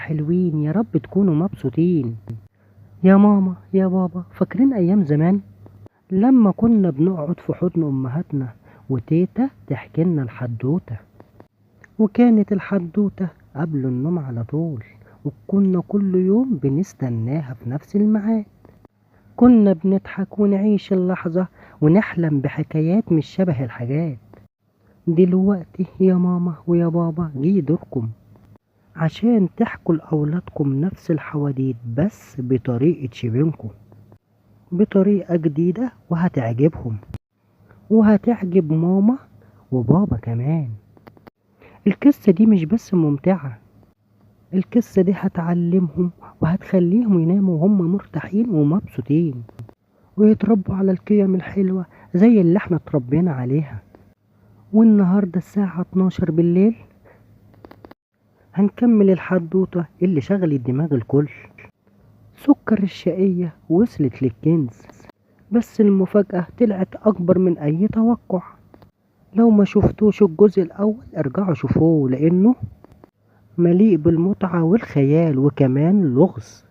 حلوين، يا رب تكونوا مبسوطين. يا ماما يا بابا، فاكرين أيام زمان لما كنا بنقعد في حضن أمهاتنا وتيتا تحكي لنا الحدوتة؟ وكانت الحدوتة قبل النوم على طول، وكنا كل يوم بنستناها في نفس الميعاد. كنا بنضحك ونعيش اللحظة ونحلم بحكايات مش شبه الحاجات. دلوقتي يا ماما ويا بابا جه دوركم عشان تحكوا لأولادكم نفس الحواديت بس بطريقة شبينكم، بطريقة جديدة وهتعجبهم وهتعجب ماما وبابا كمان. القصة دي مش بس ممتعة، القصة دي هتعلمهم وهتخليهم يناموا وهم مرتاحين ومبسوطين، ويتربوا على القيم الحلوة زي اللي احنا اتربينا عليها. والنهاردة الساعة 12 بالليل هنكمل الحدوتة اللي شغلت دماغ الكل. سكر الشقية وصلت للكنز، بس المفاجأة طلعت أكبر من أي توقع. لو ما شفتوش الجزء الأول ارجعوا شوفوه، لأنه مليء بالمتعة والخيال وكمان لغز.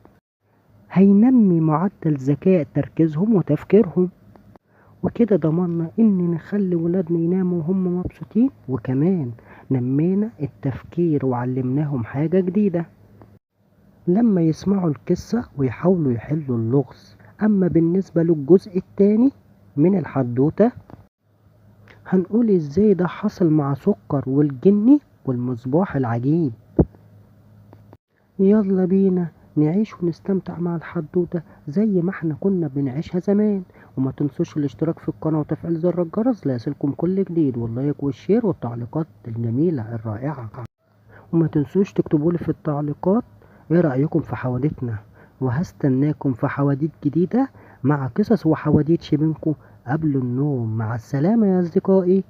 هينمي معدل ذكاء تركيزهم وتفكيرهم، وكده ضمننا إن نخلي ولادنا يناموا وهم مبسوطين، وكمان نمينا التفكير وعلمناهم حاجة جديدة لما يسمعوا القصة ويحاولوا يحلوا اللغز. أما بالنسبة للجزء التاني من الحدوتة هنقول ازاي ده حصل مع سكر والجني والمصباح العجيب. يلا بينا نعيش ونستمتع مع الحدوتة زي ما احنا كنا بنعيشها زمان. وما تنسوش الاشتراك في القناة وتفعيل زر الجرس ليصلكم كل جديد، واللايك والشير والتعليقات الجميلة الرائعة. وما تنسوش تكتبولي في التعليقات ايه رأيكم في حواديتنا، وهستناكم في حواديت جديدة مع قصص وحواديت شبينكم قبل النوم. مع السلامة يا أصدقائي.